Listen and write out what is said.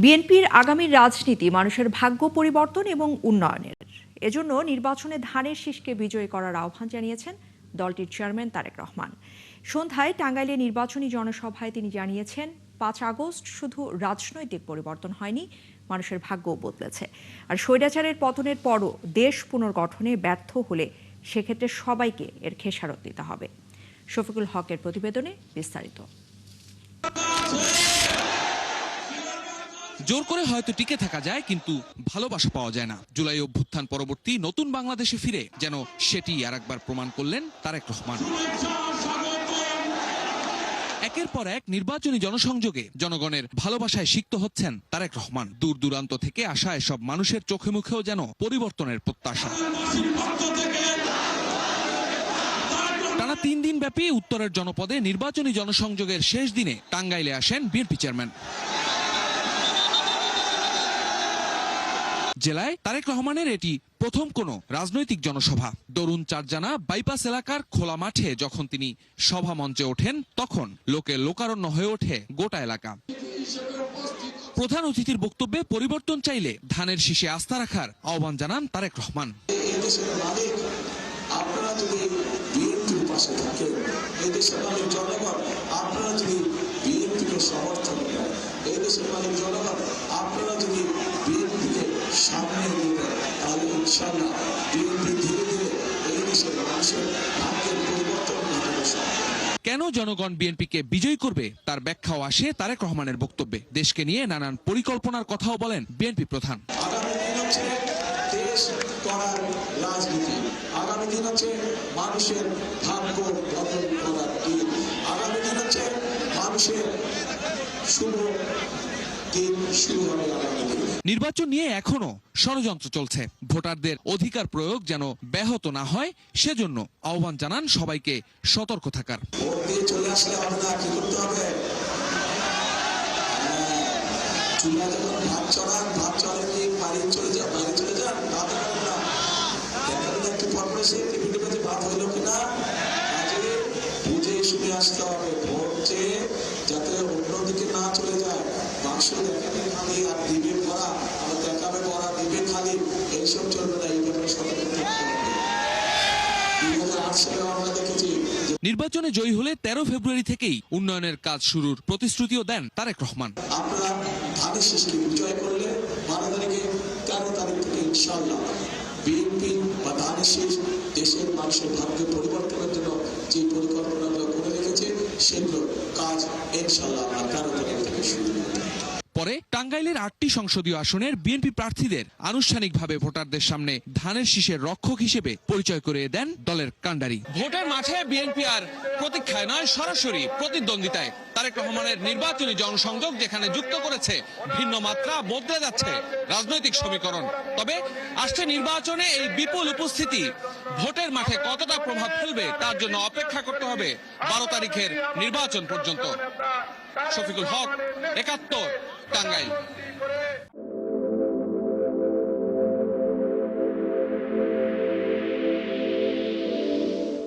বিএনপির আগামী রাজনীতি মানুষের ভাগ্য পরিবর্তন এবং উন্নয়নের। এজন্য নির্বাচনে ধানের শীষকে বিজয়ী করার আহ্বান জানিয়েছেন দলটির চেয়ারম্যান তারেক রহমান। সন্ধ্যায় টাঙ্গাইলে নির্বাচনী জনসভায় তিনি জানিয়েছেন, ৫ আগস্ট শুধু রাজনৈতিক পরিবর্তন হয়নি, মানুষের ভাগ্যও বদলেছে। আর স্বৈরাচারের পতনের পরও দেশ পুনর্গঠনে ব্যর্থ হলে সেক্ষেত্রে সবাইকে এর খেসারত দিতে হবে। শফিকুল হকের প্রতিবেদনে বিস্তারিত। জোর করে হয়তো টিকে থাকা যায়, কিন্তু ভালোবাসা পাওয়া যায় না। জুলাই অভ্যুত্থান পরবর্তী নতুন বাংলাদেশে ফিরে যেন সেটি আরেকবার প্রমাণ করলেন তারেক রহমান। একের পর এক নির্বাচনী জনসংযোগে জনগণের ভালোবাসায় সিক্ত হচ্ছেন তারেক রহমান। দূর দূরান্ত থেকে আসা এসব মানুষের চোখে মুখেও যেন পরিবর্তনের প্রত্যাশা। টানা ৩ দিন ব্যাপী উত্তরের জনপদে নির্বাচনী জনসংযোগের শেষ দিনে টাঙ্গাইলে আসেন বিএনপি চেয়ারম্যান। জেলায় তারেক রহমানের এটি প্রথম কোনো রাজনৈতিক জনসভা। দরুন চারজানা বাইপাস এলাকার খোলা মাঠে যখন তিনি সভা মঞ্চে ওঠেন, তখন লোকে লোকারণ্য হয়ে ওঠে গোটা এলাকা। প্রধান অতিথির বক্তব্যে পরিবর্তন চাইলে ধানের শীষে আস্থা রাখার আহ্বান জানান তারেক রহমান। আপনারা যদি বিএনপির পাশে থাকেন, এই দেশের মালিক জনগণ আপনারা যদি বিএনপিকে সমর্থন করেন, এই দেশের মালিক জনগণ আপনারা যদি বিএনপিকে সামনে নিয়ে দেন, তাহলে ইনশাআল্লাহ বিএনপি ধীরে ধীরে এই দেশের মানুষের ভাগ্যের পরিবর্তন ঘটাবে। কেন জনগণ বিএনপিকে বিজয়ী করবে তার ব্যাখ্যাও আসে তারেক রহমানের বক্তব্যে। দেশকে নিয়ে নানান পরিকল্পনার কথাও বলেন বিএনপি প্রধান। আগামী দিন হচ্ছে দেশ করার রাজনীতি, আগামী দিন হচ্ছে মানুষের ভাগ্য বদল করার দিন, আগামী দিন হচ্ছে মানুষের শুভ দিন শুরু হবে। আগামী দিন নির্বাচন নিয়ে এখনো ষড়যন্ত্র চলছে। ভোটারদের অধিকার প্রয়োগ যেন ব্যাহত না হয়, সেজন্য আহ্বান জানান সবাইকে সতর্ক থাকার। ভোট দিয়ে চলে আসলে হবে না, কি করতে হবে? চুলা যখন ভাত চড়ান, ভাত চড়ালে বাড়ি চলে যান, বাড়ি চলে যান, ভাত পারেন না, দেখা একটু পরপর সে টিভিতে কাছে ভাত হইল কিনা, কাজে বুঝে শুনে আসতে হবে। ভোট চেয়ে যাতে অন্যদিকে না চলে যায়, মাংস দেখাবে খালি আর দিবে ভরা, আবার দেখাবে ভরা দিবে খালি, এইসব চলবে না। এই ব্যাপারে সতর্ক থাকতে হবে। 2008 সালে আমরা দেখেছি নির্বাচনে জয়ী হলে 13 ফেব্রুয়ারি থেকেই উন্নয়নের কাজ শুরুর প্রতিশ্রুতিও দেন তারেক রহমান। আপনারা ধানের শীষকে বিজয় করলে 12 তারিখে 13 তারিখ থেকে ইনশাআল্লাহ বিএনপি বা ধানের শীষ দেশের মানুষের ভাগ্য পরিবর্তনের জন্য যে পরিকল্পনাগুলো করে রেখেছে, সেগুলো কাজ ইনশাআল্লাহ আমরা 13 তারিখ থেকে শুরু করব। পরে টাঙ্গাইলের 8টি সংসদীয় আসনের বিএনপি প্রার্থীদের আনুষ্ঠানিকভাবে ভোটারদের সামনে ধানের শীষের রক্ষক হিসেবে পরিচয় করিয়ে দেন দলের কাণ্ডারি। ভোটের মাঠে বিএনপি আর প্রতীক্ষায় নয়, সরাসরি প্রতিদ্বন্দ্বিতায়। তারেক রহমানের নির্বাচনী জনসংযোগ যেখানে যুক্ত করেছে ভিন্ন মাত্রা, বদলে যাচ্ছে রাজনৈতিক সমীকরণ। তবে আসছে নির্বাচনে এই বিপুল উপস্থিতি ভোটের মাঠে কতটা প্রভাব ফেলবে তার জন্য অপেক্ষা করতে হবে 12 তারিখের নির্বাচন পর্যন্ত। শফিকুল হক, 71, টাঙ্গাইল।